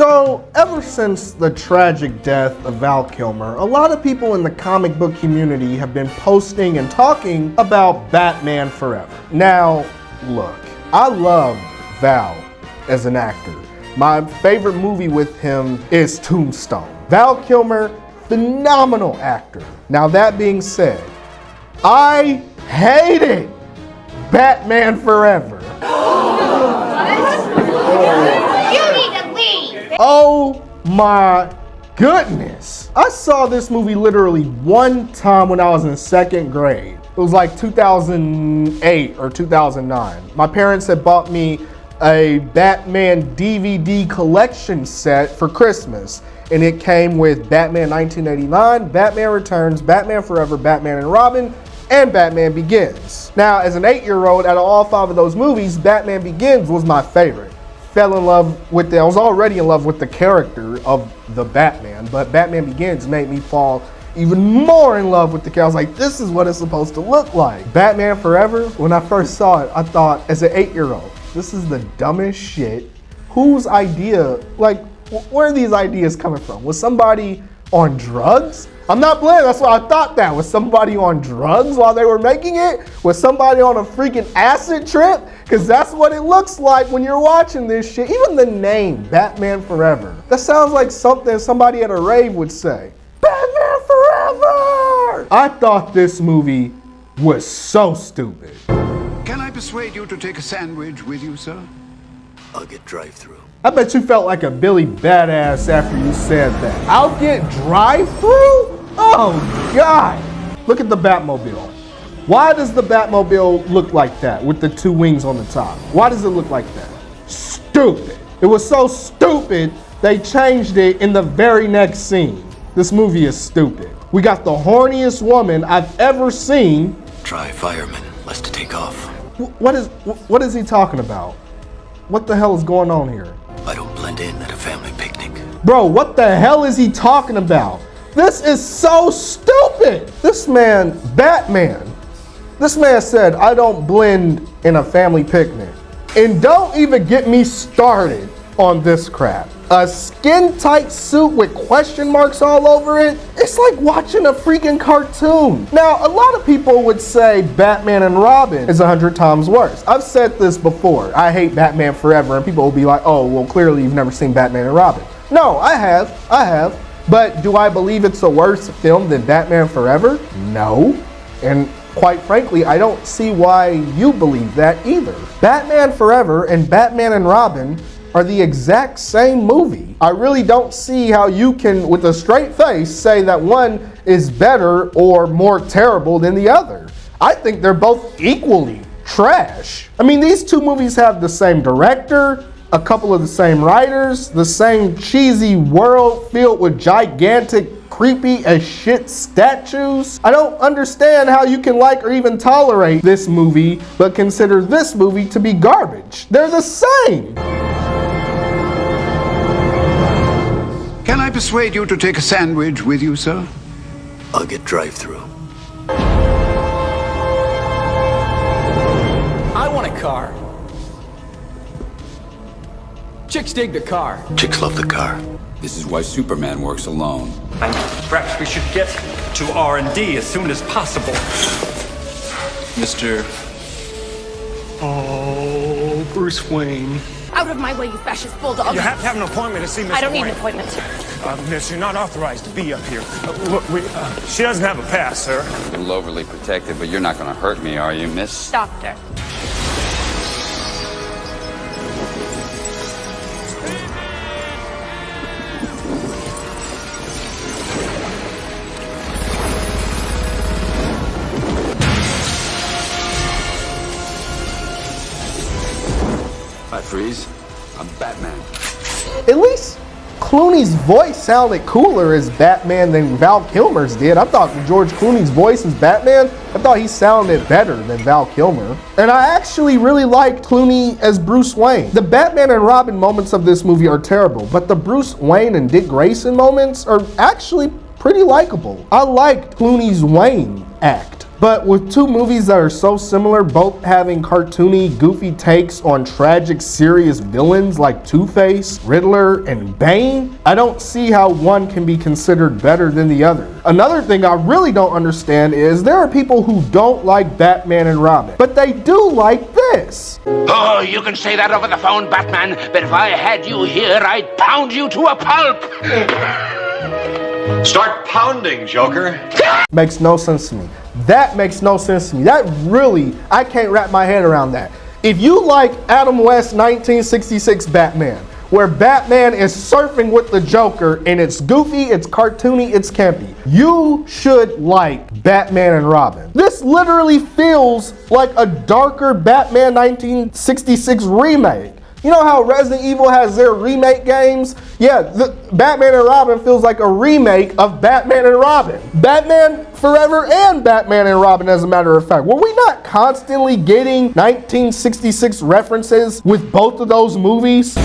So, ever since the tragic death of Val Kilmer, a lot of people in the comic book community have been posting and talking about Batman Forever. Now, look, I love Val as an actor. My favorite movie with him is Tombstone. Val Kilmer, phenomenal actor. Now, that being said, I hated Batman Forever. Oh my goodness. I saw this movie literally one time when I was in second grade. It was like 2008 or 2009. My parents had bought me a Batman DVD collection set for Christmas. And it came with Batman 1989, Batman Returns, Batman Forever, Batman and Robin, and Batman Begins. Now, as an 8-year-old, out of all 5 of those movies, Batman Begins was my favorite. Fell in love with I was already in love with the character of the Batman, but Batman Begins made me fall even more in love with the character. I was like, this is what it's supposed to look like. Batman Forever, when I first saw it, I thought, as an 8-year-old, this is the dumbest shit. Whose idea, like, where are these ideas coming from? Was somebody on drugs? I'm not playing, that's what I thought that. Was somebody on drugs while they were making it? Was somebody on a freaking acid trip? Because that's what it looks like when you're watching this shit. Even the name, Batman Forever. That sounds like something somebody at a rave would say. Batman Forever! I thought this movie was so stupid. Can I persuade you to take a sandwich with you, sir? I'll get drive-through. I bet you felt like a Billy Badass after you said that. I'll get drive-through? Oh, God. Look at the Batmobile. Why does the Batmobile look like that with the 2 wings on the top? Why does it look like that? Stupid. It was so stupid, they changed it in the very next scene. This movie is stupid. We got the horniest woman I've ever seen. Try fireman, less to take off. What is he talking about? What the hell is going on here? I don't blend in at a family picnic. Bro, what the hell is he talking about? This is so stupid. This man, Batman, this man said, I don't blend in a family picnic. And don't even get me started on this crap. A skin-tight suit with question marks all over it. It's like watching a freaking cartoon. Now, a lot of people would say Batman and Robin is 100 times worse. I've said this before. I hate Batman Forever, and people will be like, oh, well, clearly you've never seen Batman and Robin. No, I have. But do I believe it's a worse film than Batman Forever? No. And quite frankly, I don't see why you believe that either. Batman Forever and Batman and Robin are the exact same movie. I really don't see how you can, with a straight face, say that one is better or more terrible than the other. I think they're both equally trash. I mean, these 2 movies have the same director, a couple of the same writers, the same cheesy world filled with gigantic, creepy as shit statues. I don't understand how you can like or even tolerate this movie, but consider this movie to be garbage. They're the same. Can I persuade you to take a sandwich with you, sir? I'll get drive-through. I want a car. Chicks dig the car. Chicks love the car. This is why Superman works alone. And perhaps we should get to R&D as soon as possible. Mr. Oh, Bruce Wayne. Out of my way, you fascist bulldog. You have to have an appointment to see Miss I don't need Wayne. an appointment. Miss, you're not authorized to be up here. Look, she doesn't have a pass, sir. A little overly protective, but you're not going to hurt me, are you, miss? Doctor. Hi, Freeze. I'm Batman. At least Clooney's voice sounded cooler as Batman than Val Kilmer's did. I thought George Clooney's voice as Batman, I thought he sounded better than Val Kilmer. And I actually really liked Clooney as Bruce Wayne. The Batman and Robin moments of this movie are terrible, but the Bruce Wayne and Dick Grayson moments are actually pretty likable. I liked Clooney's Wayne act. But with two movies that are so similar, both having cartoony, goofy takes on tragic, serious villains like Two-Face, Riddler, and Bane, I don't see how one can be considered better than the other. Another thing I really don't understand is there are people who don't like Batman and Robin, but they do like this. Oh, you can say that over the phone, Batman, but if I had you here, I'd pound you to a pulp. Start pounding, Joker. Makes no sense to me. That makes no sense to me. That really, I can't wrap my head around that. If you like Adam West's 1966 Batman, where Batman is surfing with the Joker and it's goofy, it's cartoony, it's campy, you should like Batman and Robin. This literally feels like a darker Batman 1966 remake. You know how Resident Evil has their remake games? Yeah, the Batman and Robin feels like a remake of Batman and Robin. Batman Forever and Batman and Robin, as a matter of fact. Were we not constantly getting 1966 references with both of those movies?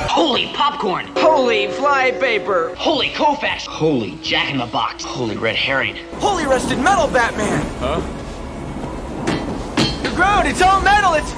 Holy popcorn! Holy flypaper! Holy Kofax! Holy Jack in the Box! Holy red herring! Holy rusted metal, Batman! Huh? You're grown, it's all metal, it's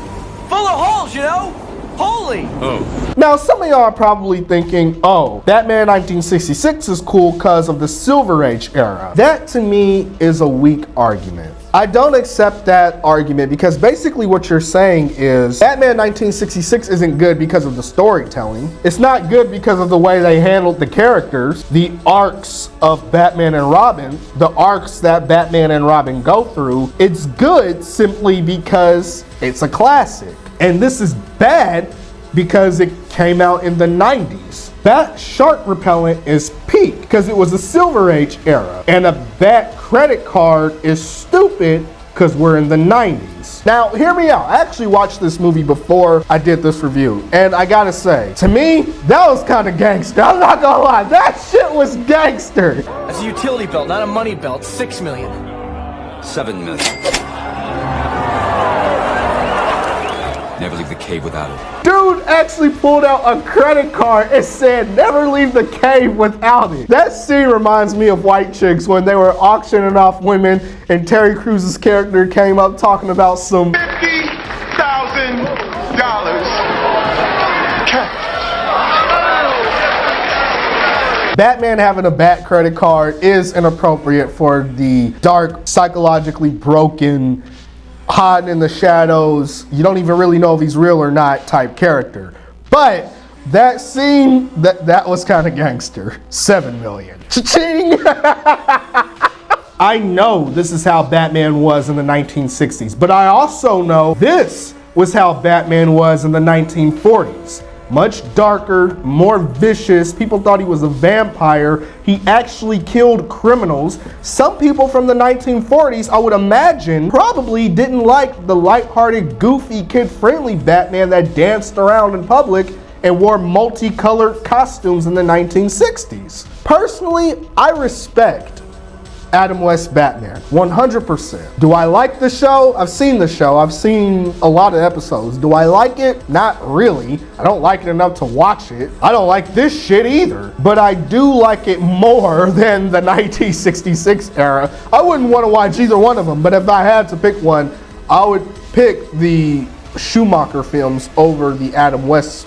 full of holes, you know? Holy! Oh. Now, some of y'all are probably thinking, oh, Batman 1966 is cool because of the Silver Age era. That, to me, is a weak argument. I don't accept that argument because basically what you're saying is Batman 1966 isn't good because of the storytelling. It's not good because of the way they handled the characters, the arcs of Batman and Robin, the arcs that Batman and Robin go through. It's good simply because it's a classic. And this is bad because it came out in the 90s. Bat shark repellent is peak because it was a Silver Age era. And a Bat credit card is stupid because we're in the 90s. Now, hear me out. I actually watched this movie before I did this review. And I gotta say, to me, that was kind of gangster. I'm not gonna lie, that shit was gangster. That's a utility belt, not a money belt. $6 million. $7 million. Never leave the cave without it. Dude actually pulled out a credit card and said, never leave the cave without it. That scene reminds me of White Chicks when they were auctioning off women and Terry Crews' character came up talking about some $50,000 cash. Batman having a Bat credit card is inappropriate for the dark, psychologically broken, hiding in the shadows, you don't even really know if he's real or not type character. But that scene, that was kind of gangster. $7 million. Cha-ching! I know this is how Batman was in the 1960s, but I also know this was how Batman was in the 1940s. Much darker, more vicious. People thought he was a vampire. He actually killed criminals. Some people from the 1940s, I would imagine, probably didn't like the lighthearted, goofy, kid-friendly Batman that danced around in public and wore multicolored costumes in the 1960s. Personally, I respect Adam West Batman, 100%. Do I like the show? I've seen the show. I've seen a lot of episodes. Do I like it? Not really. I don't like it enough to watch it. I don't like this shit either. But I do like it more than the 1966 era. I wouldn't want to watch either one of them, but if I had to pick one, I would pick the Schumacher films over the Adam West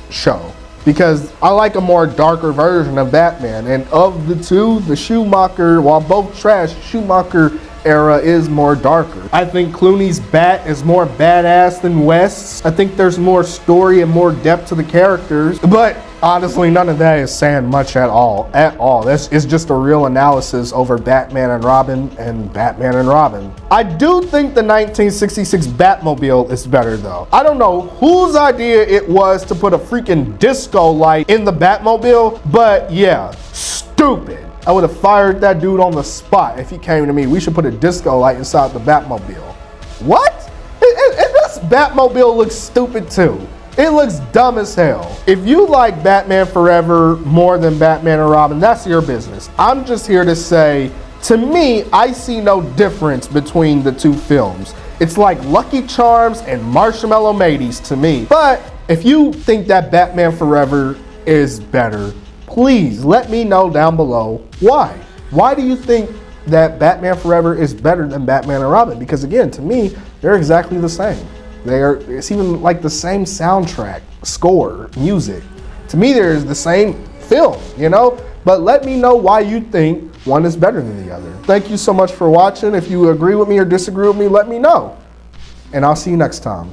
show. Because I like a more darker version of Batman. And of the two, the Schumacher, while both trash, Schumacher era is more darker. I think Clooney's Bat is more badass than West's. I think there's more story and more depth to the characters. But honestly, none of that is saying much at all. This is just a real analysis over Batman and Robin and Batman and Robin. I do think the 1966 Batmobile is better though. I don't know whose idea it was to put a freaking disco light in the Batmobile, but yeah, stupid. I would have fired that dude on the spot if he came to me. We should put a disco light inside the Batmobile. What? And this Batmobile looks stupid too. It looks dumb as hell. If you like Batman Forever more than Batman and Robin, that's your business. I'm just here to say, to me, I see no difference between the two films. It's like Lucky Charms and Marshmallow Maties to me. But If you think that Batman Forever is better, please let me know down below why. Why do you think that Batman Forever is better than Batman and Robin? Because again, to me, they're exactly the same. It's even like the same soundtrack, score, music. To me, they're the same film, you know? But let me know why you think one is better than the other. Thank you so much for watching. If you agree with me or disagree with me, let me know. And I'll see you next time.